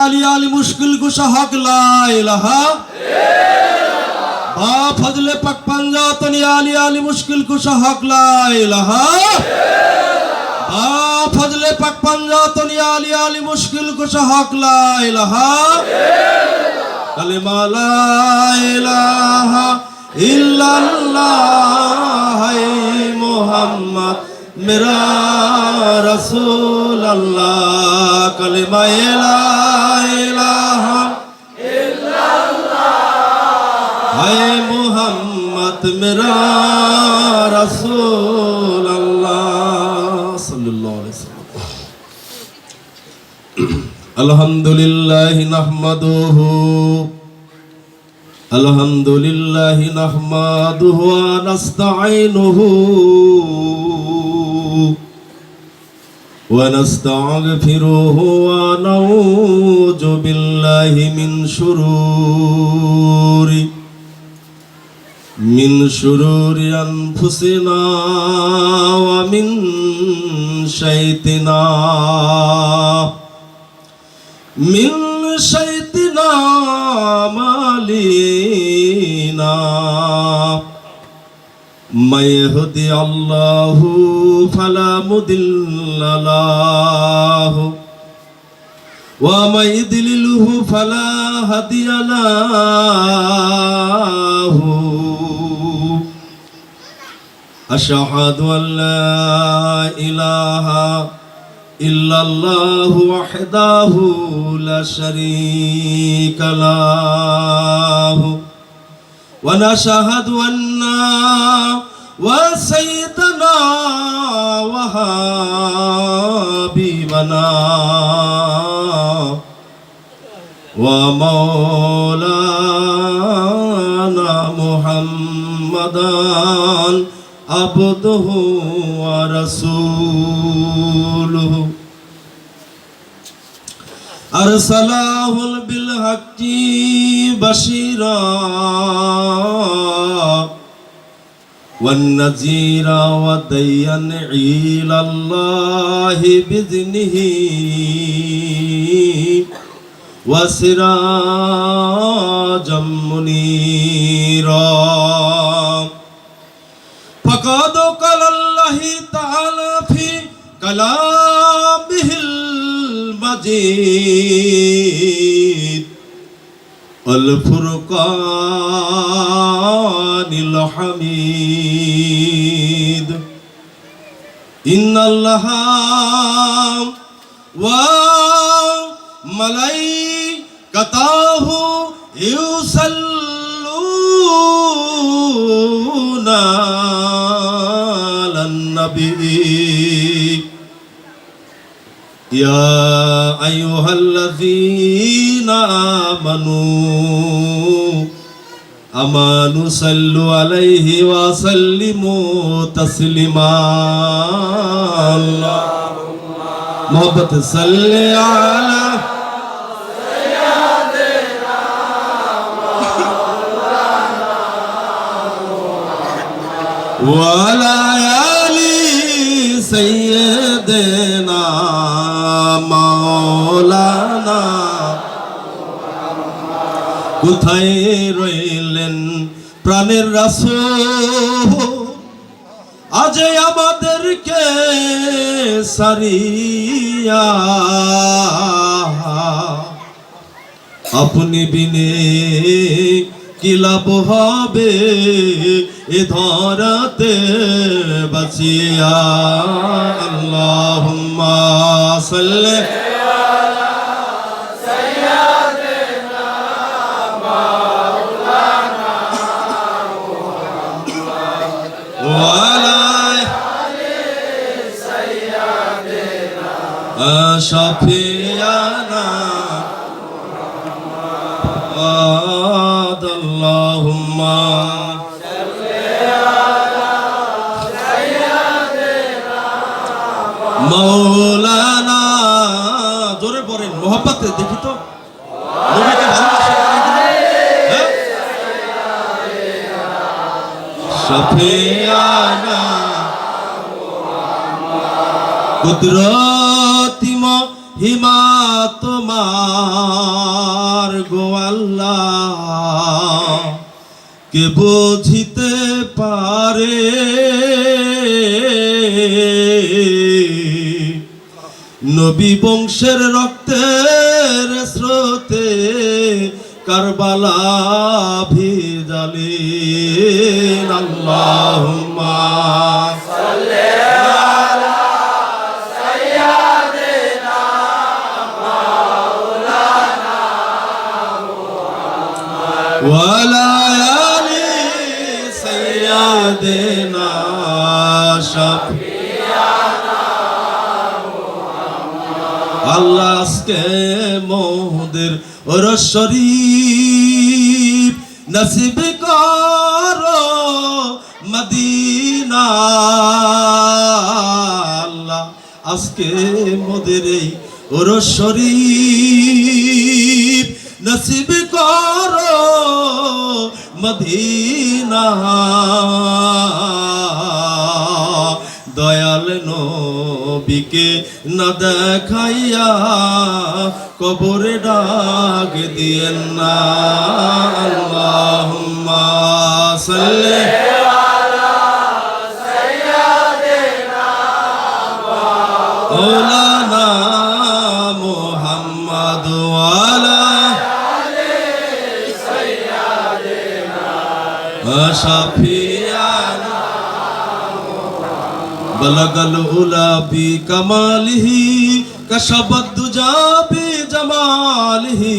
आली आली मुश्किल कुशा हक ला इलाहा बा फजले पक पंजातनी आली आली मुश्किल कुशा हक ला इलाहा बा फजले पक पंजातनी आली आली मुश्किल कुशा हक ला इलाहा कलिमा ला इलाहा इल्लल्लाह मुहम्मद मेरा रसूल अल्लाह कलिमा ला इलाहा इल्लल्लाह मुहम्मद मेरा रसूल अल्लाह सल्लल्लाहु अलैहि वसल्लम। अल्हम्दुलिल्लाह नहमदुहु अल्हम्दुलिल्लाह नहमदुहु व नस्तईनुहु ونستغفره ونعوذ بالله من شرور أنفسنا ومن شيطنا مالينا من يهدي الله فلا مضل له ومن يضلله فلا هادي له أشهد أن لا إله إلا الله وحده لا شريك له ونشهد أن وسيدنا وحبيبنا ومولانا محمدا عبده ورسوله أرسله بالحق بشيرا والنذيرا وديا إلى الله بإذنه وسراجا منيرا فقد قال الله تعالى في كلامه المجيد الفرقان الحميد إن الله وملائكته يصلون على النبي يا أيها الذين آمنوا صلوا عليه وسلموا تسليما محبت صل على سيدنا مولانا وعلى آل سيدنا মাওলানা কোথায় রইলেন প্রাণের রাসূল আজ আমাদেরকে সারিয়া আপনি বিনে কি লাভ হবে এ ধরাতে বাঁচিয়া আল্লাহুম্মা সাল্লি আলা সাইয়্যিদিনা মাওলানা মুহাম্মদ ওয়া আলা আলি সাইয়্যিদিনা শাফিয়ানা اللهم صل على سيدنا مولانا জোরে পড়েন মোহাব্বতে দেখি তো নবীকে ভালোবাসেন শাফিয়ানা কুদরতি মহিমা তোমার আমার গো আল্লাহ কে বুঝিতে পারে নবী বংশের রক্তের স্রোতে কারবালা ভিজালেন আল্লাহুম্মা সাল্লি আলা সাইয়্যিদিনা মাওলানা মুহাম্মদ ওয়া আলা আলি সাইয়্যিদিনা শাফিয়ানা মুহাম্মদ আল্লাহ আজকে মোদের ওরস শরীফ নসিব করো মদিনা আল্লাহ আজকে মোদের এই ওরস শরীফ নসিব করো মদিনা দয়াল নবীকে না দেখাইয়া কবরে ডাক দিয়েন না আল্লাহুম্মা সাল্লি আলা সাইয়্যিদিনা মাওলানা মুহাম্মদ ওয়া আলা আলি সাইয়্যিদিনা শাফিয়ানা বলগল উলা বি কামালিহি কশবদ দুজা বি জামালিহি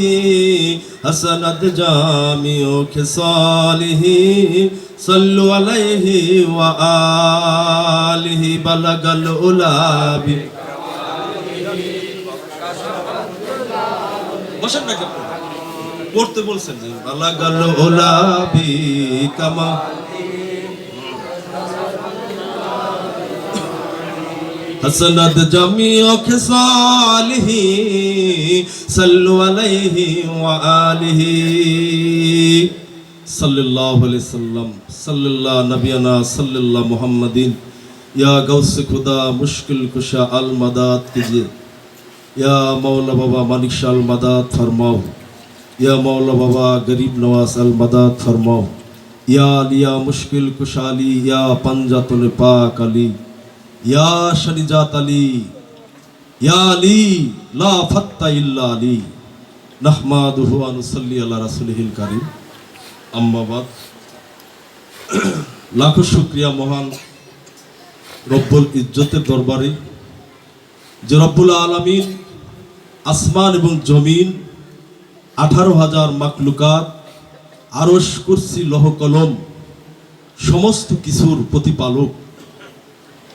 হাসানাত জামিউ খিসালিহি সাল্লু আলাইহি ওয়া আলিহি বলগল উলা বি কামালিহি কশবদ দুজা বসেন না পড়তে বলছেন যে বলগল উলা বি কামালিহি حسنت جميع خصاله صلوا عليه وآله صلى الله عليه وسلم صلى الله نبينا صلى الله محمدin या गौस खुदा मुश्किल कुशा अल मदद कीजिए या मौला बाबा मानिक शाह अल मदद फरमाओ या मौला बाबा गरीब नवाज अल मदद फरमाओ या लिया मुश्किल कुशाली या पंजातुल पाक अली या शनिजात अली या अली ला फत्ता इल्ला अली नहमादुहु व नुसल्ली अला रसूलिहिल करीम अम्मा बाद लाखों शुक्रिया महान रब्बुल इज्जतेर दरबारे जे रब्बुल आलामीन आसमान एवं जमीन 18,000 मखलुकात आरश कुर्सी लौह कलम समस्त किछुर प्रतिपालक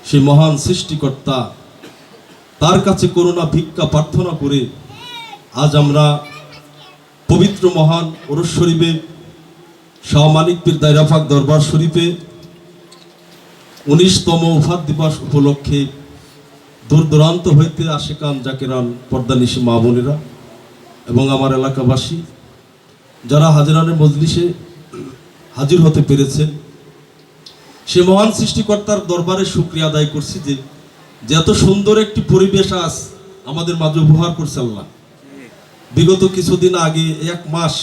সেই মহান সৃষ্টিকর্তা তার কাছে করুণা ভিক্ষা প্রার্থনা করে আজ আমরা পবিত্র মহান ওরস শরীফে শাহ মানিক পীর দায়রাফাক দরবার শরীফে 19তম ওফাত দিবস উপলক্ষে দূর দূরান্ত হইতে আশিকান জাকিরান পর্দানিশি মা বোনেরা এবং আমার এলাকাবাসী যারা হাজিরানের মজলিসে হাজির হতে পেরেছেন সে মহান সৃষ্টিকর্তার দরবারে শুকরিয়া আদায় করছি যে এত সুন্দর একটি পরিবেশ আজ আমাদের মাঝে উপহার করছে আল্লাহ। বিগত কিছুদিন আগে এক মাস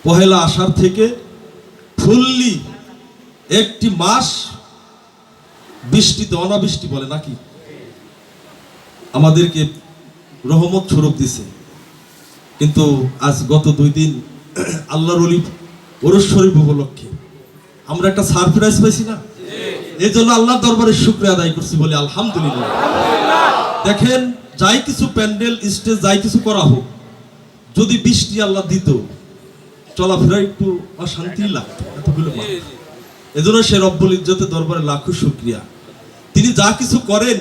পহেলা আষাঢ় থেকে ফুললি একটি মাস বৃষ্টিতে অনাবৃষ্টি বলে নাকি আমাদেরকে রহমত স্বরূপ দিছে, কিন্তু আজ গত 2 দিন আল্লাহর ওলি ওরস শরীফ উপলক্ষে আমরা একটা সারপ্রাইজ পাইছি না, এই জন্য আল্লাহর দরবারে শুকরিয়া আদায় করছি বলে আলহামদুলিল্লাহ। দেখেন যাই কিছু প্যান্ডেল স্টেজ যাই কিছু করা হোক, যদি বৃষ্টি আল্লাহ দিত চলাফেরা একটু অশান্তি লাগতো এতগুলো। এজন্য সে রব্বুল ইজ্জতের দরবারে লাখো শুকরিয়া। তিনি যা কিছু করেন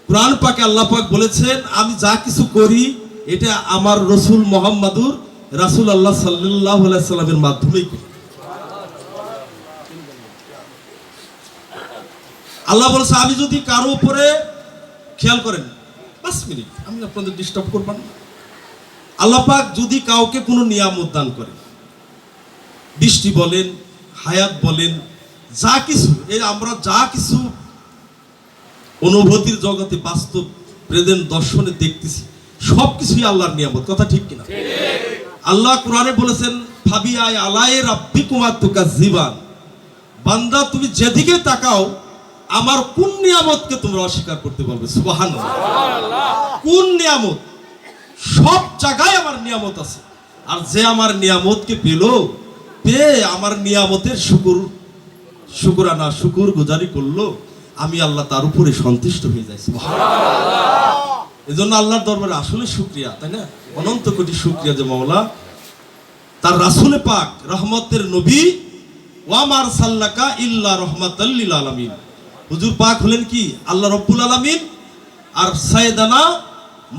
কুরআন পাকে আল্লাহ পাক বলেছেন আমি যা কিছু করি এটা আমার রসুল মুহাম্মাদুর রাসূলুল্লাহ সাল্লাল্লাহু আলাইহি সাল্লামের মাধ্যমেই করি। আল্লাহ বলেছে আমি যদি কারো উপরে খেয়াল করেন 5 মিনিট আমি আপনাদের ডিস্টার্ব করব না, আল্লাহ পাক যদি কাউকে কোনো নিয়ামত দান করে, বৃষ্টি বলেন হায়াত বলেন যা কিছু, এই আমরা যা কিছু অনুভূতির জগতে বাস্তব প্রেজেন্ট দর্শনে দেখতেছি সবকিছুই আল্লাহর নিয়ামত, কথা ঠিক কিনা? আল্লাহ কোরআনে বলেছেন ফাবিআই আলাই রাব্বিকুমা তুকাজ্জিবান, বান্দা তুমি যেদিকে তাকাও আমার কোন নিয়ামতকে তোমরা অস্বীকার করতে পারবে? সুবহানাল্লাহ। কোন নিয়ামত? সব জায়গায় আমার নিয়ামত আছে। আর যে আমার নিয়ামতকে পেয়ে আমার নিয়ামতের শুকরানা শুকুর গুজারি করলো, আমি আল্লাহ তার উপরে সন্তুষ্ট হয়ে যাই। সুবহানাল্লাহ। এজন্য আল্লাহর দরবারে আসলে শুকরিয়া, তাই না? অনন্ত কোটি শুকরিয়া যে মাওলা তার রাসূলে পাক রহমতের নবী ওয়া মা আরসালনাকা ইল্লা রাহমাতাল লিল আলামিন, হুজুর পাক হলেন কি আল্লাহ রাব্বুল আলামিন, আর সাইয়েদানা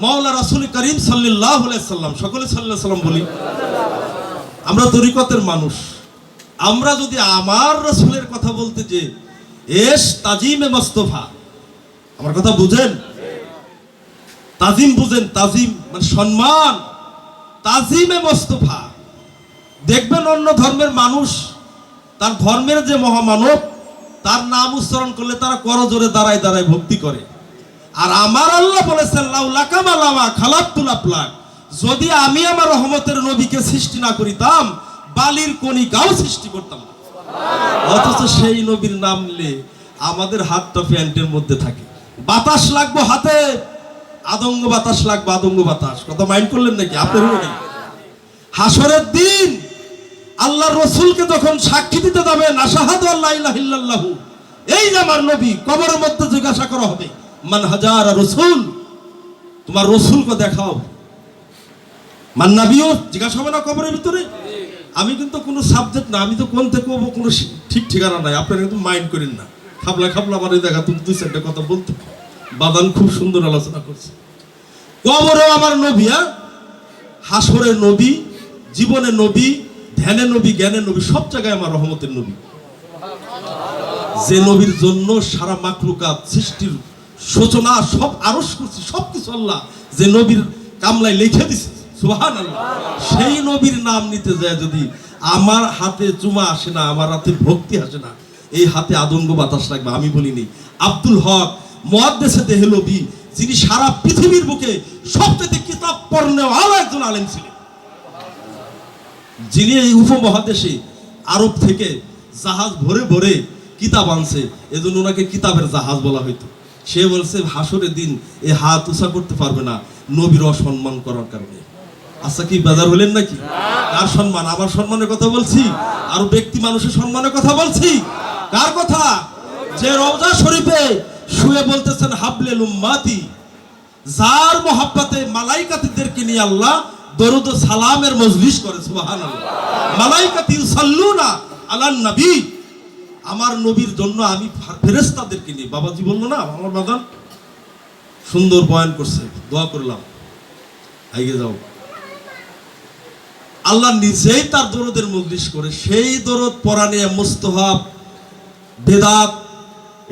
মাওলা রাসূল করিম সাল্লাল্লাহু আলাইহি সাল্লাম, সকলে সাল্লাল্লাহু আলাইহি সাল্লাম বলি। আমরা তরিকতের মানুষ, আমরা যদি আমার রাসূলের কথা বলতে যে এস তাজিমে মুস্তাফা, আমার কথা বুঝেন? তাজিম বুঝেন? তাজিম মানে সম্মান, তাজিমে মুস্তাফা। দেখবেন অন্য ধর্মের মানুষ তার ধর্মের যে মহামানব তার নাম উচ্চারণ করলে তারা করজোরে দাঁড়ায় দাঁড়ায় ভক্তি করে। আর আমার আল্লাহ বলেছেন লাউলাকা মালামা খালাকতুল আফলাক, যদি আমি আমার রহমতের নবীকে সৃষ্টি না করিতাম বালির কণিকাও সৃষ্টি করতাম না। অথচ সেই নবীর নাম নিলে আমাদের হাতটা প্যান্টের মধ্যে থাকে, বাতাস লাগবে হাতে, আদঙ্গ বাতাস লাগবে, আদঙ্গ বাতাস। কথা মাইন্ড করলেন নাকি? আপনারও নেই। হাসরের দিন আল্লাহর রাসূলকে যখন সাক্ষী দিতে যাবেন আশহাদু আল্লা ইলাহা ইল্লাল্লাহু, এই যে আমার নবী, কবরের মধ্যে জিজ্ঞাসা করা হবে মান হাজার রাসূল, তোমার রাসূলকে দেখাও। মান নবিয়্যু জিজ্ঞাসা হবে না কবরের ভিতরে? আমি কিন্তু কোনো সাবজেক্ট না, আমি তো কোন থেকে কোনো ঠিক ঠিকানা নাই, আপনারা কিন্তু মাইন্ড করেন না। খাবলা আমার দেখা তুমি দুই চারটা কথা বলতে বাদান খুব সুন্দর আলোচনা করছে। কবরেও আমার নবী, হাসরের নবী, জীবনের নবী, ধ্যানের নবী, জ্ঞানের নবী, সব জায়গায় আমার রহমতের নবী। যে নবীর জন্য সারা মাখলুকাত সৃষ্টির সূচনা সব আরশ করছি, সবকিছু আল্লাহ যে নবীর কামলায় লিখে দিছে, সুবহানাল্লাহ। সেই নবীর নাম নিতে যায় যদি আমার হাতে চুমা আসে না, আমার হাতে ভক্তি আসে না, এই হাতে আদঙ্গ বাতাস লাগবে। আমি বলিনি আব্দুল হক মুহাদ্দিসে দেহলভী, যিনি সারা পৃথিবীর বুকে সবচেয়ে কিতাব পড়নেওয়ালা একজন আলেম ছিলেন, যিনি এই উপমহাদেশে আরব থেকে জাহাজ ভরে ভরে কিতাব আনছে, এজন্য ওনাকে কিতাবের জাহাজ বলা হইতো। সে বলছে হাসরের দিন এই হাত উঁচা করতে পারবে না নবীর অসম্মান করার কারণে। আচ্ছা কি বেজার হলেন নাকি? কার সম্মান? আমার সম্মানের কথা বলছি, আর ব্যক্তি মানুষের সম্মানের কথা বলছি। কার কথা? যে রওজা শরীফে শুয়ে বলতেছেন হাবলেল উম্মাতি, যার মহব্বতে মালাইকাতদেরকে নিয়ে আল্লাহ দরুদ ও সালামের মজলিস করে। সুবহানাল্লাহ। মালাইকাতি ইউসাল্লুনা আলান নবী, আমার নবীর জন্য আমি ফেরেশতাদেরকে নিয়ে, বাবাজি বললো না আমার বাদান সুন্দর বয়ান করছে, দোয়া করলাম আগে যাও। আল্লাহ নিজেই তার দরুদের মজলিস করে, সেই দরুদ পড়া নিয়ে মুস্তাহাব, বেদাত,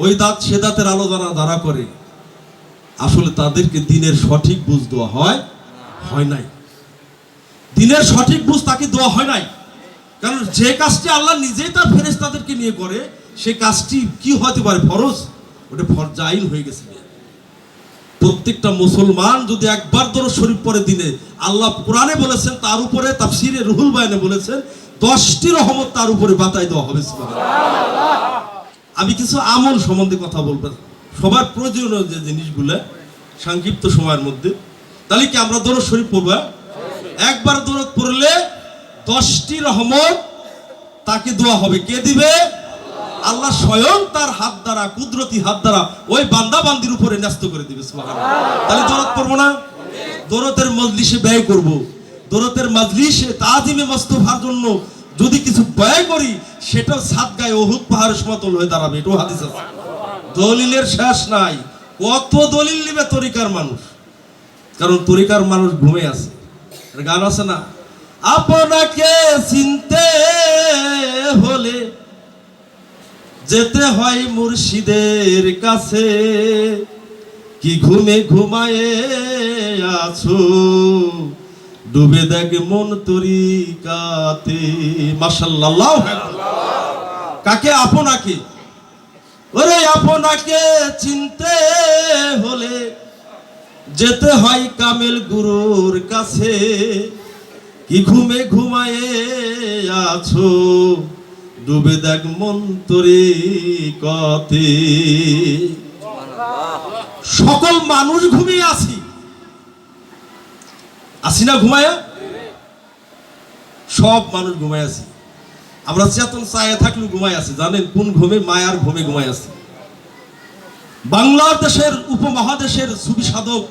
ওই দাঁত সে দাঁতের আলোচনা যারা করে, আসলে তাদেরকে দিনের সঠিক বুঝ দেওয়া হয় নাই। দিনের সঠিক বুঝ তাকে দেওয়া হয় নাই, কারণ যে কাজটি আল্লাহ নিজেই তার ফেরেশতাদেরকে নিয়ে করে, সে কাজটি কি হতে পারে? ফরজ, ওটা ফরজাইন হয়ে গেছে। প্রত্যেকটা মুসলমান যদি একবার দরুদ শরীফ পড়ে দিনে, আল্লাহ কোরআনে বলেছেন, তার উপরে তাফসীরে রুহুল বায়ানে বলেছেন 10টি রহমত তার উপরে বাতাই দেওয়া হবে। আমি কিছু আমল সম্বন্ধে কথা বলবো, সবার প্রয়োজনীয় যে জিনিসগুলো সংক্ষিপ্ত সময়ের মধ্যে। তাহলে কি আমরা দরুদ শরীফ পড়বো? একবার দরুদ পড়লে 10টি রহমত তাকে দেওয়া হবে। কে দিবে? আল্লাহ স্বয়ং তার হাত দ্বারা, কুদরতি হাত দ্বারা ওই বান্দা বান্দির উপরে ন্যস্ত করে দিবে। সুবহানাল্লাহ। তাহলে দরুদ পড়বো না? দরুদের মজলিসে ব্যয় করব, দরুদের মজলিসে তাজিমে মুস্তাফার জন্য যদি কিছু ব্যয় করি, সেটাও সাদগায়ে উহুদ পাহাড়ের সমতুল্য হয়ে দাঁড়াবে। এটাও হাদিস আছে। দলিলের শেষ নাই। কত দলিল নিবে তরিকার মানুষ, কারণ তরিকার মানুষ ঘুমে আছে। গান আছে না, আপনাকে চিনতে হলে যেতে হয় মুর্শিদের কাছে, কি ঘুমে ঘুমায়ে আছো, ডুবে দেখ মন তরিকাতে। মাশাআল্লাহ। কাকে? আপনাকে। ওরে আপনাকে চিনতে হলে যেতে হয় কামেল গুরুর কাছে, কি ঘুমে ঘুমায়ে আছো, ডুবে দেখ মন্তরে কতে। সকল মানুষ ঘুমিয়ে আছি, আসি না ঘুমায়া? সব মানুষ ঘুমায় আছি। আমরা চেতন চায়ে থাকলেও ঘুমায় আছি। জানেন কোন ঘুমে? মায়ার ঘুমে ঘুমায় আছি। বাংলাদেশের উপমহাদেশের সুফি সাধক,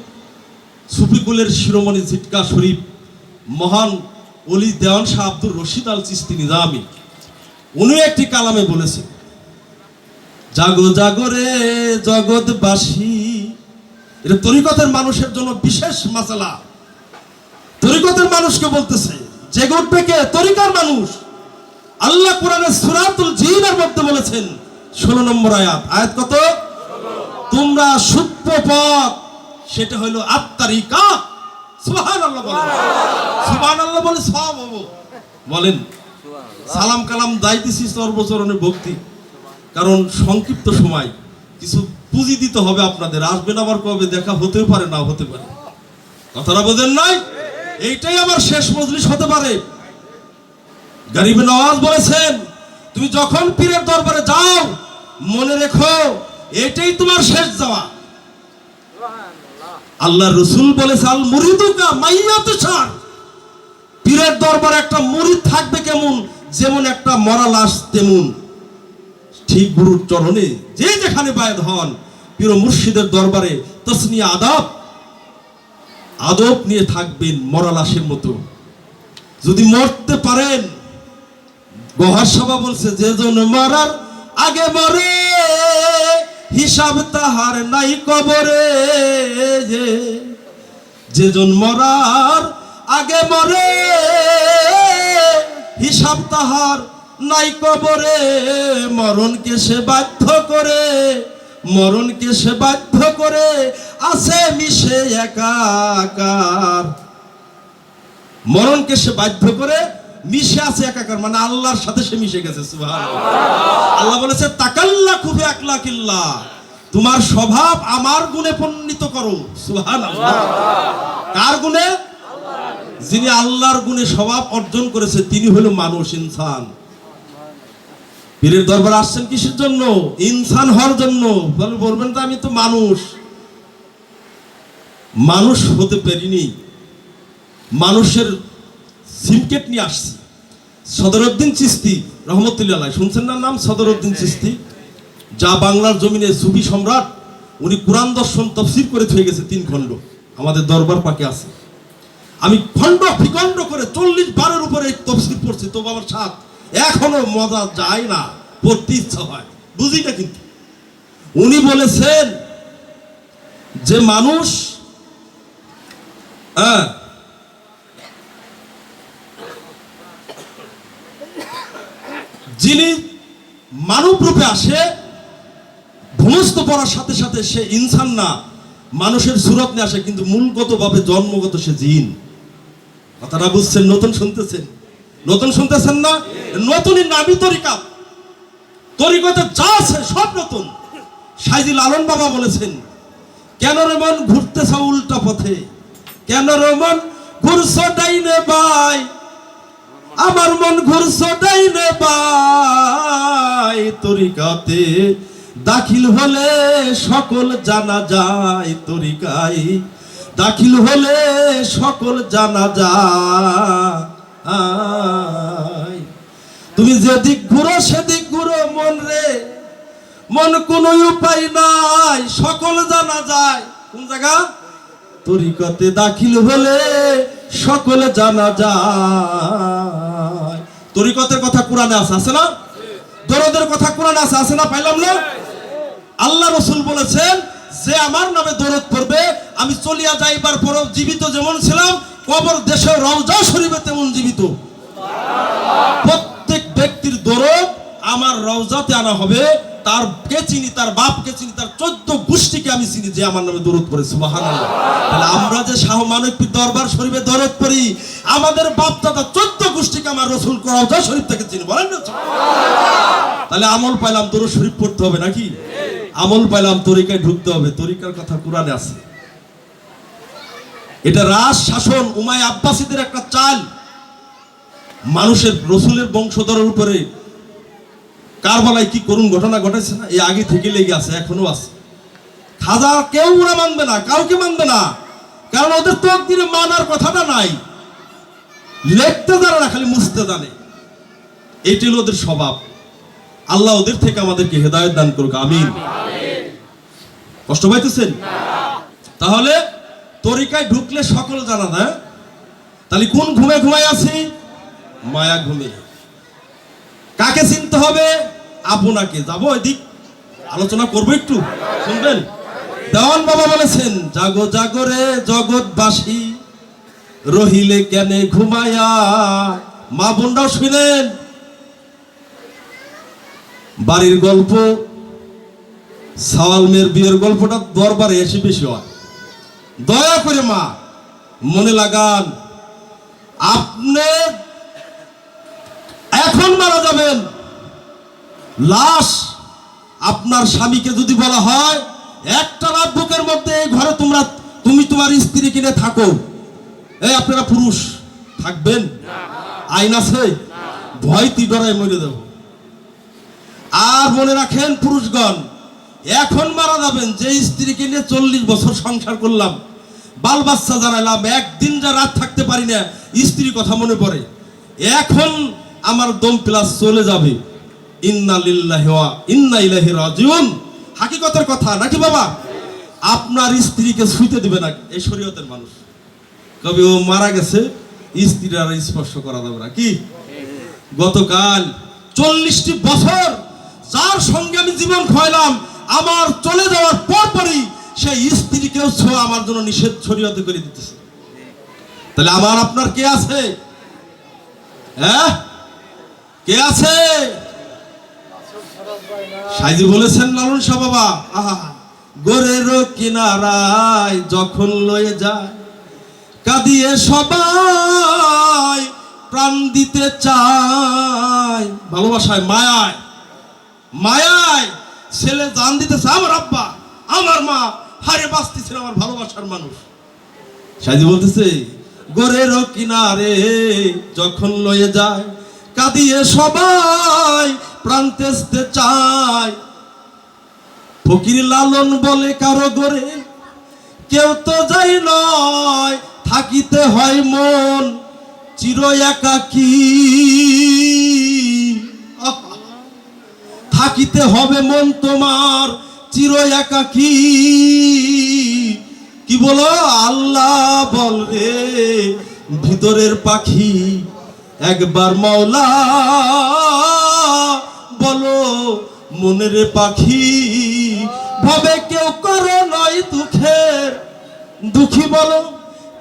সুফিকুলের শিরোমণি ঝিটকা শরীফ মহান অলি দেওয়ান শাহ আব্দুর রশিদ আল চিস্তি নিজামি, উনি একটি কালামে বলেছেন, জাগো জাগরে জগৎবাসী। এটা তরিকতের মানুষের জন্য বিশেষ মাসালা। তরিকতের মানুষকে বলতেছে, জেগে উঠবে কে? তরিকার মানুষ। আল্লাহ কোরআনের সূরাতুল জিনের মধ্যে বলেছেন 16 নম্বর আয়াত। আয়াত কত? তোমরা সূত্র পথ, সেটা হলো আত্মারিকা। সুবহানাল্লাহ বলেন, সুবহানাল্লাহ বলে সব হবো বলেন। সালাম কালাম দাইতেছি সর্বচরণে ভক্তি, কারণ সংক্ষিপ্ত সময় কিছু পুঁজি দিতে হবে আপনাদের। আসবেন আবার কবে, দেখা হতেও পারে না হতে পারে, কথাটা বোঝেন নাই? এইটাই আমার শেষ মজলিস হতে পারে। গরিব নওয়াজ বলেছেন, তুমি যখন পীরের দরবারে যাও মনে রেখো এটাই তোমার শেষ যাওয়া। আল্লাহ রসুল বলেছে, আল মুরিদুকা মাইয়াতুশার, পীরের দরবারে একটা মুরিদ থাকবে কেমন? যেমন একটা মরা লাশ তেমন। ঠিক গুরুর চরণে যে যেখানে বায়াত হন, পীর মুর্শিদের দরবারে তসনিয়া আদব, আদব নিয়ে থাকবেন মরা লাশের মতো। যদি মরতে পারেন, গহার সভা বলছে, যে জন মরার আগে মরে হিসাব তাহার নাই কবরে। যে জন মরার আগে মরে হিসাব তাহার নাই কবরে। মরণকে সে বাধ্য করে, মরণকে সে বাধ্য করে আছে মিশে একাকার। মরণকে সে বাধ্য করে মিশে আছে একাকার, মানে আল্লাহর সাথে সে মিশে গেছে। সুবহানাল্লাহ। আল্লাহ বলেছে, তাকাল্লাকু বিআখলাকিল্লাহ, তোমার স্বভাব আমার গুণে পণ্ডিত করো। সুবহানাল্লাহ। কার গুণে? যিনি আল্লাহর গুণে স্বভাব অর্জন করেছে তিনি হলো মানুষ, ইনসান। পীরের দরবারে আসছেন কিসের জন্য? ইনসান হওয়ার জন্য। বলবেন তো আমি তো মানুষ, মানুষ হতে পারিনি, মানুষের সিমকেট নিয়ে আসছি। সদরউদ্দিন চিশতি রহমতুল্লাহ আলাইহি, শুনছেন না নাম? সদরউদ্দিন চিশতি, যা বাংলার জমিনে সুফি সম্রাট। উনি কোরআন দর্শন তাফসীর করে থয়ে গেছে 3 খণ্ড, আমাদের দরবার পাকে আছে। আমি খণ্ড বিখণ্ড করে 40 বারের উপরে তাফসীর পড়ছি, তো বাবার সাথ এখনো মজা যায় না, পড়তে ইচ্ছা হয়, বুঝি না। কিন্তু উনি বলেছেন যে মানুষ যিনি মানব রূপে আসে, ভূমস্থ পড়ার সাথে সাথে সে ইনসান না, মানুষের সুরত নিয়ে আসে, কিন্তু মূলগতভাবে জন্মগত সে জিন। কথাটা বুঝছেন? নতুন শুনতেছেন? নতুন শুনতেছেন না? নতুনই নামি তরিকা। তরিকতে যা আছে সব নতুন। সাইজি লালন বাবা বলেছেন, কেন রে মন ঘুরতেছ উল্টা পথে, কেন রে মন ঘুরছ ডাইনে বাই, আমার মন ঘুরছ ডাইনে বাই। তরিকাতে দাখিল হলে সকল জানা যায়, তরিকায় দাখিল হলে সকল জানা যায়। তুমি যেদিক ঘুরো সেদিক ঘুরো মন রে, মন কোনো উপায় নাই, সকল জানা যায়। কোন জায়গা? তরিকতে দাখিল হলে সকল জানা যায়। তরিকতের কথা কোরআনে আছে না? দরদের কথা কোরআনে আছে না? পাইলাম না? আল্লাহ রসুল বলেছেন, যে আমার নামে দরদ পড়বে আমি চলিয়া যাইবার পরও জীবিত যেমন ছিলাম, কবর দেশে রওজা শরীফে তেমন জীবিত। প্রত্যেক ব্যক্তির দরদ আমার রওজাতে আনা হবে। তার কে চিনি, তার বাপকে চিনি, তার 14 গোষ্ঠীকে আমি চিনি যে আমার নামে দরদ পড়ে। সুবহানাল্লাহ। তাহলে আমরা যে শাহ মানবীর দরবার শরীফে দরদ পড়ি, আমাদের বাপ দাদা 14 গোষ্ঠীকে আমার রসুল রওজা শরীফ থেকে চিনি। বলেন না? তাহলে আমল পাইলাম দরুদ শরীফ পড়তে হবে নাকি? আমল পাইলাম তরিকায় ঢুকতে হবে। তরিকার কথা কোরআনে আছে। এটা রাজ শাসন উমাইয়া আব্বাসীদের একটা চাল। মানুষের রসুলের বংশধরের উপরে কারবালায় কি করুন ঘটনা ঘটেছে না, এই আগে থেকে লেগে আছে, এখনো আছে। খাজা কেউ ওরা মানবে না, কাউকে মানবে না, কারণ ওদের তকদিরে মানার কথাটা নাই। লিখতে জানে না, খালি মুছতে জানে। এটি হলো ওদের স্বভাব। আল্লাহ ওদের থেকে আমাদেরকে হেদায়েত দান করুক, আমিন। কষ্ট পাইতেছেন? তাহলে তরিকায় ঢুকলে সকল জানা না। তাহলে কোন ঘুমে ঘুমাই আছি? মায়া ঘুমে। কাকে চিনতে হবে? আপনাকে। যাবো এদিক আলোচনা করবো, একটু শুনবেন। দেওয়ান বাবা বলেছেন, জাগো জাগো রে জগৎবাসী, রহিলে কেনে ঘুমায়া। মা বোনরাও শুনেন। বাড়ির গল্প, সাওয়াল মেয়ের বিয়ের গল্পটা দরবারে এসে বেশি হয়। দয়া করে মা মনে লাগান, আপনি এখন মারা যাবেন, লাশ আপনার স্বামীকে যদি বলা হয় একটা রাত বুকের মধ্যে এই ঘরে তুমি তোমার স্ত্রী কিনে থাকো, এই আপনারা পুরুষ থাকবেন? আইন আছে? ভয়তি ডরায় মরে দেব। আর মনে রাখেন পুরুষগণ, এখন মারা যাবেন, যে স্ত্রীকে নিয়ে 40 বছর সংসার করলাম, বাল বাচ্চা জানাইলাম, একদিন যা রাত থাকতে পারি না, স্ত্রীর কথা মনে পড়ে, এখন আমার দম প্লাস চলে যাবে। ইন্না লিল্লাহি ওয়া ইন্না ইলাইহি রাজিউন। হাকিকতের কথা নাকি বাবা? আপনার স্ত্রীকে ছুঁতে দিবে না এই শরীয়তের মানুষ। কবে ও মারা গেছে, স্ত্রীর আর স্পর্শ করা যাবে না। কি গতকাল 40টি বছর যার সঙ্গে আমি জীবন খোয়াইলাম, আমার চলে যাওয়ার পরপরই সেই স্ত্রীকেও ছোঁয়া আমার জন্য নিষেধ শরীয়তে করে দিতেছে। তাহলে আমার আপনার কে আছে? হ্যাঁ, কে আছে? সাইজি বলেছেন লালন শাহ বাবা, আহা, গোরের কিনারায় যখন লয়ে যায়, কাঁদিয়ে সবাই প্রাণ দিতে চায়। ভালোবাসায়, মায়ায়, মায়ায় ছেলে জান দিতেছে, আমার আব্বা, আমার মা হারে বাঁচতেছিল আমার ভালোবাসার মানুষ। সাইজি বলতেছে, গোরের কিনারে যখন লয়ে যায়, কাঁদিয়ে সবাই প্রাণ তেজতে চায়। ফকির লালন বলে, কারো গোরে কেউ তো যাই নয়, থাকিতে হয় মন চির একাকী। থাকিতে হবে মন তোমার চির একাকী। কি বলো? আল্লাহ বল রে ভিতরের পাখি, একবার মাওলা বলো মনের পাখি। ভাবে কেউ করো নয় দুঃখের দুঃখী, বলো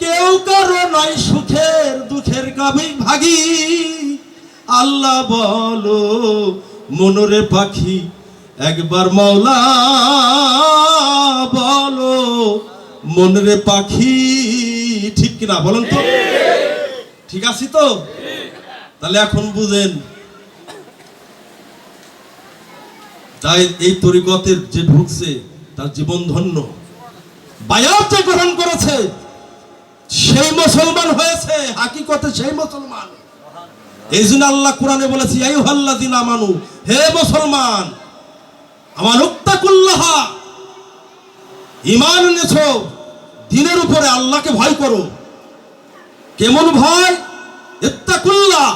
কেউ করো নয় সুখের দুঃখের গাবি ভাগী। আল্লাহ বলো মনরে পাখি, একবার মাওলা বলো মনরে পাখি। ঠিক কিনা বলেন তো? ঠিক আছে তো? তাহলে এখন বুঝেন, তাই এই তরিকতের যে ঢুকছে তার জীবন ধন্য। বায়াত যে গ্রহণ করেছে সেই মুসলমান হয়েছে, হাকিকতে সেই মুসলমান। এই জন্য আল্লাহ কোরআনে বলেছে, আইয়ুহাল্লাযিনা আমানু, হে মুসলমান, আমানুত্তাকুল্লাহ, ঈমান এনেছো দিনের উপরে, আল্লাহকে ভয় করো। কেমন ভয়? ইত্তাকুল্লাহ,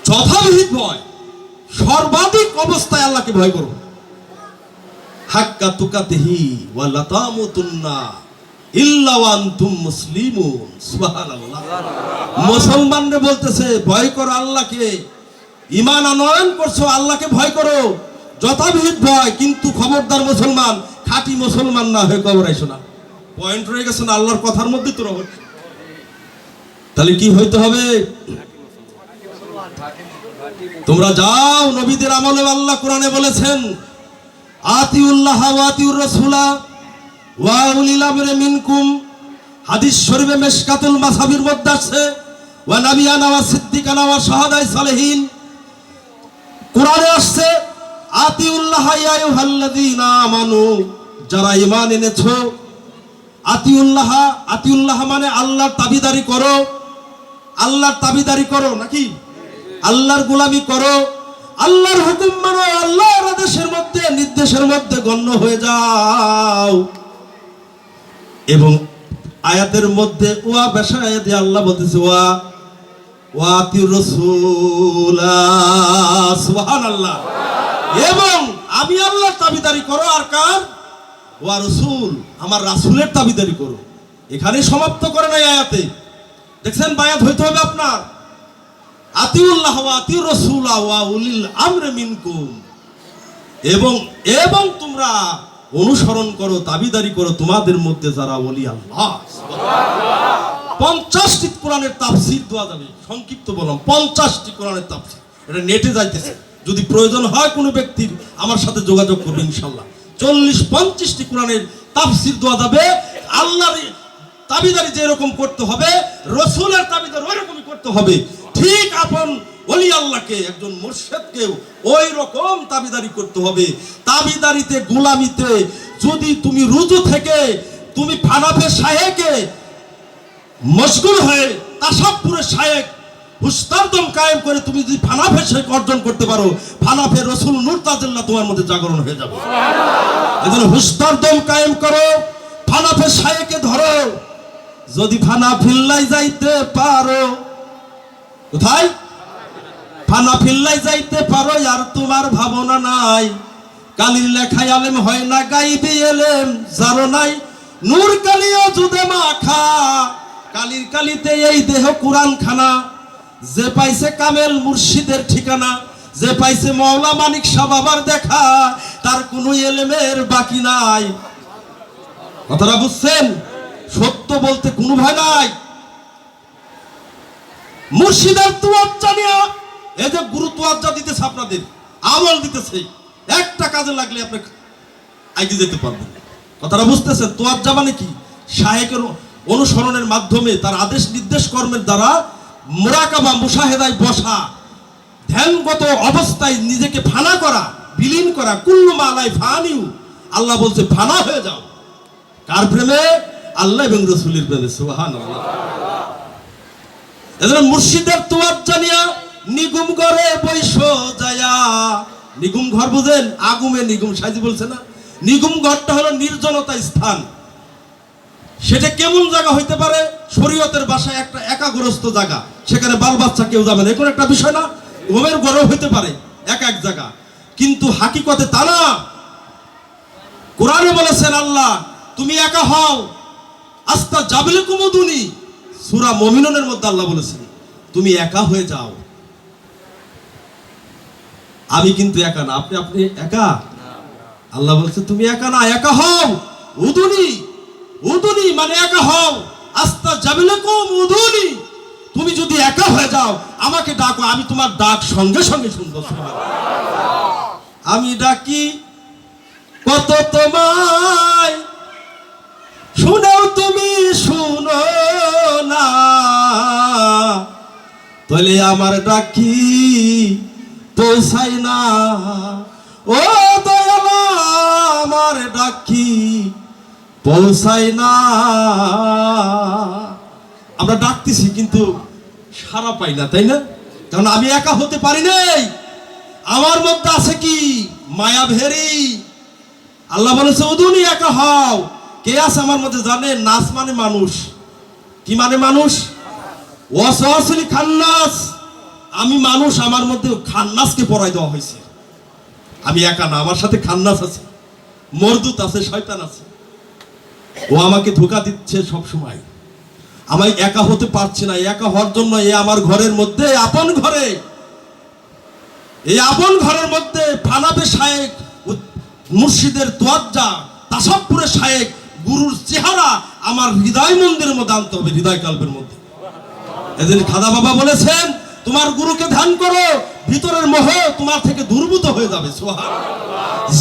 যথাবিহিত ভয়, সর্বাধিক অবস্থায় আল্লাহকে ভয় করো। হাক্কা তুকাতিহি ওয়া লা তামুতুন্না ইল্লা ওয়া আনতুম মুসলিমুন। সুবহানাল্লাহ। মুসলমানরা বলতেছে ভয় করো আল্লাহকে, ঈমান আনয়ন করছো, আল্লাহকে ভয় করো, যথাবিহিত ভয়। কিন্তু খবরদার মুসলমান, খাঁটি মুসলমান না হয়ে কবর আইসো না। পয়েন্ট রয়ে গেছে না আল্লাহর কথার মধ্যে তো রহস্য। তাহলে কি হইতে হবে? তোমরা যাও নবীদের আমলে। আল্লাহ কোরআনে বলেছেন, আতিউল্লাহ ওয়া আতিউর রাসূলা ওয়া উলিল আমরি মিনকুম। হাদিস শরীফে মিশকাতুল মাসাবির মধ্যে আছে, ওয়া নাবিয়ানা ওয়া সিদ্দিকানা ওয়া শাহাদায়ে সালেহিন। কোরআনে আসছে, আতিউল্লাহ ইয়া আইয়ুহাল্লাযীনা আমানু, যারা ঈমান এনেছো আতিউল্লাহ, আতিউল্লাহ মানে আল্লাহর তাবিদারি করো, আল্লাহর তাবিদারি করো নাকি, আল্লাহর গোলামি করো, আল্লাহর হুকুম মানো, আল্লাহর আদেশের মধ্যে নির্দেশের মধ্যে গণ্য হয়ে যাও। এবং আয়াতের মধ্যে ওয়া বেশায় দিয়ে আল্লাহ বলতেছে ওয়া ওয়াতির রাসূলা, সুবহানাল্লাহ। এবং আমি আল্লাহর তাবিদারি করো, আর কার? ওয়া রাসূল, আমার রাসূলের তাবিদারি করো। এখানে সমাপ্ত করে নাই আয়াতে, দেখছেন বায়াত হইতে হবে আপনার আতিউল্লাহ ওয়া আতিউর রাসূলা ওয়া উলিল আমরি মিনকুম, এবং এবং তোমরা অনুসরণ করো, তাবিদারি করো তোমাদের মধ্যে যারা ওলি আল্লাহ। 50টি কোরআনের তাফসীর দেওয়া যাবে, সংক্ষিপ্ত বললাম 50টি কোরআনের তাফসীর, এটা নেটে যাইতেছে, যদি প্রয়োজন হয় কোনো ব্যক্তির আমার সাথে যোগাযোগ করবে ইনশাআল্লাহ। 40-50টি কোরআনের তাফসীর দেওয়া যাবে। আল্লাহর তাবিদারি যেরকম করতে হবে, রাসূলের তাবিদারি ওইরকমই করতে হবে। ঠিক আপন ওলি আল্লাহকে, একজন মুর্শিদকেও ওই রকম তাবিদারি করতে হবে। তাবিদারিতে, গোলামিতে যদি তুমি রুজু থেকে তুমি ফানাফে শায়েকে মশগুল হয়ে তাসাব্বুরে শায়েক হুস্তারদম কায়েম করে তুমি যদি ফানাফে শায়েক অর্জন করতে পারো, ফানাফে রাসূল নূর তাজাল্লাহ তোমার মধ্যে জাগরণ হয়ে যাবে। এজন্য হুস্তারদম কায়েম করো, ফানাফে শায়েকে ধরো। যদি ফানাফিল্লাই যাইতে পারো, কোথায়? ফানাফিল্লাই যাইতে পারো, আর তোমার ভাবনা নাই। কালির লেখায় আলেম হয় না, গাইবি এলেম যারো নাই। নূর কালিও জুদে মাখা, কালির কালিতে এই দেহ কুরআন খানা। যে পাইছে কামেল মুর্শিদের ঠিকানা, যে পাইছে মাওলা মানিক শাহ বাবার দেখা, তার কোনো এলেমের বাকি নাই। কথাটা বুঝছেন? সত্য বলতে কোনো ভয় নাই। মুর্শিদের তুয়াজ্জা নিয়া, এই যে গুরু তুয়াজ্জা দিতেছে আপনাদের, আমল দিতেছে, একটা কাজে লাগলে আপনি এগিয়ে যেতে পারবেন। কথাটা বুঝতেছেন? তুয়াজ্জা মানে কি? শায়েকের অনুসরণের মাধ্যমে, তার আদেশ নির্দেশ কর্মের দ্বারা মুরাকাবা মুশাহেদায় বসা, ধ্যানগত অবস্থায় নিজেকে ফানা করা, বিলীন করা। কুল্লু মা আলাই ফানিউ, আল্লাহ বলছে ফানা হয়ে যাও। কার প্রেমে? আল্লাহ এবং রাসূলের প্রেমে। সুবহানাল্লাহ। এজন্য মুর্শিদের তুয়াজ্জা নিয়া নিগুম ঘরে বৈশ যায়া, নিগুম ঘর বুঝেন? আগুমে নিগুম, সাইজি বলছে না, নিগুম ঘরটা হলো নির্জনতা স্থান। সেটা কেমন জায়গা হইতে পারে? শরীয়তের ভাষায় একটা একাগ্রস্ত জায়গা, সেখানে বাল বাচ্চা কেউ যাবে না, এরকম একটা বিষয় না? ঘুমের ঘরও হইতে পারে এক এক জায়গা, কিন্তু হাকিকতে তা না। কোরআনে বলেছেন আল্লাহ, তুমি একা হও, আস্তা জাবিলকুম উদুনি, সূরা মুমিনুনের মধ্যে আল্লাহ বলেছেন তুমি একা হয়ে যাও। আমি কিন্তু একা না, আপনি আপনি একা। আল্লাহ বলছে তুমি একা না, একা হও। উদুনি, উদুনি মানে একা হও। আস্তা জাবিলকুম উদুনি, তুমি যদি একা হয়ে যাও আমাকে ডাকো, আমি তোমার ডাক সঙ্গে সঙ্গে শুনবো। আমি ডাকি কত তোমায়, শুনেও তুমি শুনো না, তাহলে আমার ডাকি পৌঁছাই না। ও দয়ালা, আমার ডাকি পৌঁছাই না। আমরা ডাকতেছি কিন্তু সাড়া পাই না, তাই না? কারণ আমি একা হতে পারি নাই, আমার মধ্যে আছে কি? মায়া ভেরি। আল্লাহ বলেছে উদুনি, একা হও। কে আছে আমার মধ্যে জানে? নাস মানে মানুষ। কি মানে মানুষ? ওয়াসওয়াসিল খান্নাস, আমি মানুষ, আমার মধ্যে খান্নাসকে পড়াই দেওয়া হয়েছে। আমি একা না, আমার সাথে খান্নাস আছে, মরদুত আছে, শয়তান আছে। ও আমাকে ধোঁকা দিচ্ছে সব সময়। আমি একা হতে পারছি না। একা হওয়ার জন্য এই আমার ঘরের মধ্যে, আপন ঘরে, এই আপন ঘরের মধ্যে ফানাফে শায়েক, মুর্শিদের তুয়াজ্জা, তাসাব্বুরে শায়েক, গুরুর চেহারা আমার হৃদয় মন্দিরের মধ্যে আনতে হবে, হৃদয় কাল্পের মধ্যে। এদিন খাদা বাবা বলেছেন তোমার গুরুকে ধ্যান করো, ভিতরের মোহ তোমার থেকে দূরভূত হয়ে যাবে। সুবহানাল্লাহ।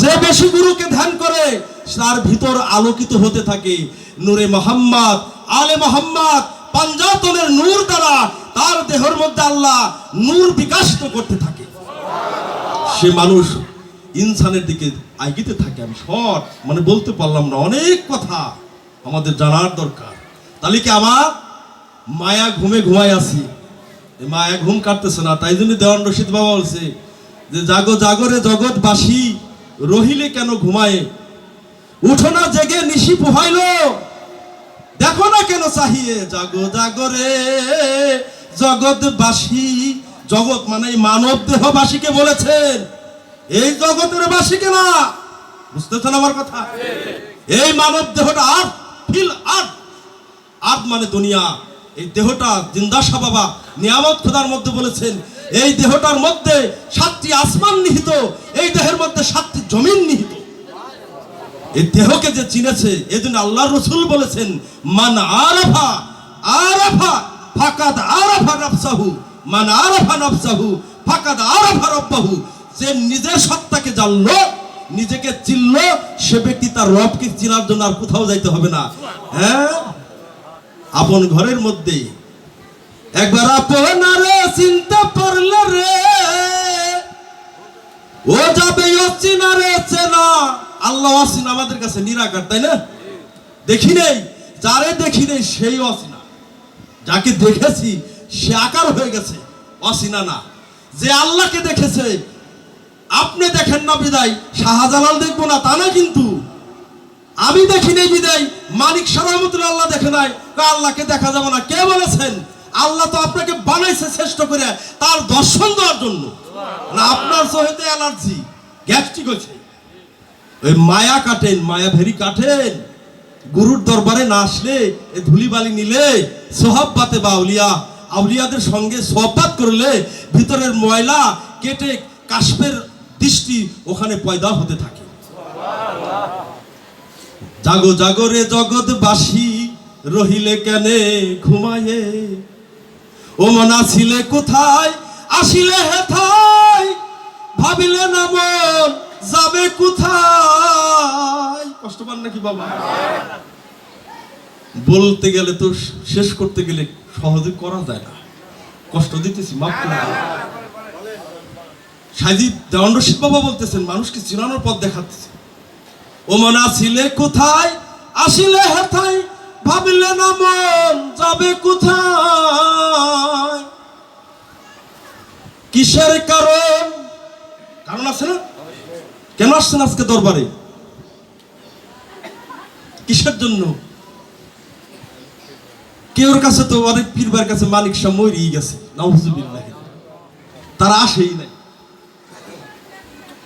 যে বেশি গুরুকে ধ্যান করে তার ভিতর আলোকিত হতে থাকে নূরে মুহাম্মদ, আলে মুহাম্মদ, পাঞ্জাতনের নূর দ্বারা তার দেহের মধ্যে আল্লাহ নূর বিকাশিত করতে থাকে। সে মানুষ ইনসানের দিকে এগিয়ে থাকে। আমি শর্ট মানে বলতে পারলাম না, অনেক কথা আমাদের জানার দরকার। তাহলে কি আমার মায়া ঘুমে ঘুমাই আছি, মায়া ঘুম কাটতেছে না, তাই জন্য দেওয়ান রশিদ বাবা বলছে যে জাগো জাগরে জগৎবাসী, রহিলে কেন ঘুমায়, উঠো না জেগে নিশি পোহাইল, দেখো না কেন চাহিয়ে, জাগো জাগরে জগৎবাসী। জগৎ মানে মানব দেহবাসীকে বলেছেন, এই জগতের বাসীকে না। বুঝতেছেন আমার কথা? এই মানব দেহটা আর্থ, ফিল আর্থ, আর্থ মানে দুনিয়া। এই দেহটা জিন্দাশা বাবা নিয়ামত খোদার মধ্যে বলেছেন, এই দেহটার মধ্যে 7টি আসমান নিহিত, এই দেহের মধ্যে 7টি জমিন নিহিত। এই দেহকে যে চিনেছে, এজন্য আল্লাহ রসুল বলেছেন, মান আরাফা আরাফা ফাকাদ আরাফা নাফসাহু, মান আরাফা নাফসাহু ফাকাদ আরাফা রাব্বাহু। যে নিজের সত্তাকে জানলো, নিজেকে চিনলো, সে ব্যক্তি তার রবকে চিনার জন্য আর কোথাও যাইতে হবে না। হ্যাঁ, আপন ঘরের মধ্যে একবার আপনারে চিনতে পারলে রে, ও যাবে অচিনারে চেনা। আল্লাহ অচিনা আমাদের কাছে নিরাকার, তাই না? দেখি নেই, যারে দেখি নেই সেই অচিনা, যাকে দেখেছি সে আকার হয়ে গেছে, অচিনা না। যে আল্লাহকে দেখেছে, আপনি দেখেন না বিদায় শাহজালাল দেখবো না তা না, কিন্তু আমি দেখি নেই বিদায় মানিক শাহ রহমতুল্লাহ আল্লাহ দেখে নাই, আল্লাহকে দেখা যাবে না। কে বলেছেন? আল্লাহ তো আপনাকে বানাইছে শ্রেষ্ঠ করে তার দর্শন দেওয়ার জন্য, না আপনার চোখেতে অ্যালার্জি গ্যাস্ট্রিক হয়েছে। ওই মায়া কাটেন, মায়া ভেরি কাটেন। গুরুর দরবারে না আসলে, এ ধুলিবালি নিলে, সোহাব্বাতে বা আউলিয়া, আউলিয়াদের সঙ্গে সোহবাত করলে ভিতরের ময়লা কেটে কাশ্মের দৃষ্টি ওখানে পয়দা হতে থাকে। জাগো জাগরে জগৎবাসী, রহিলে কেনে ঘুমায়ে, ও মনা ছিলে কোথায়, আসিলে হেথায়, ভাবিলে না মন যাবে কোথায়। কষ্ট পান নাকি বাবা? বলতে গেলে তো, শেষ করতে গেলে সহজে করা যায় না, কষ্ট দিতেছি, মাফ করে দাও। সাইদি দেওয়ান রশিদ বাবা বলতেছেন, মানুষকে চিনানোর পথ দেখাতেছে। ও মনা ছিলে কোথায়, আসিলে হেথায়, ভাবিলে না মন যাবে কোথায়। কিসের কারণ? কারণ আছে না? কেন আসছেন আজকে দরবারে? কিসের জন্য? কেউর কাছে তো, অনেক পীরবার কাছে মানিক শাহ মরিয়ে গেছে, নাউজুবিল্লাহ, তারা আসেই নাই।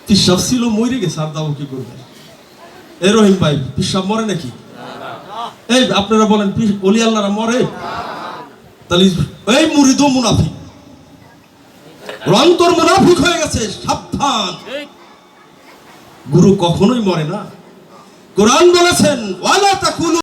পিসাব ছিল, মরে গেছে, আর দাও কি করবে? এই রহিম ভাই, পিসাব মরে নাকি? এই আপনারা বলেন ওলি আল্লাহরা মরে? তাহলে এই মুরিদও মুনাফিক, অন্তর মুনাফিক হয়ে গেছে, সাবধান। গুরু কখনোই মরে না। কোরআন বলেছেন, ওয়ালা তাকুলু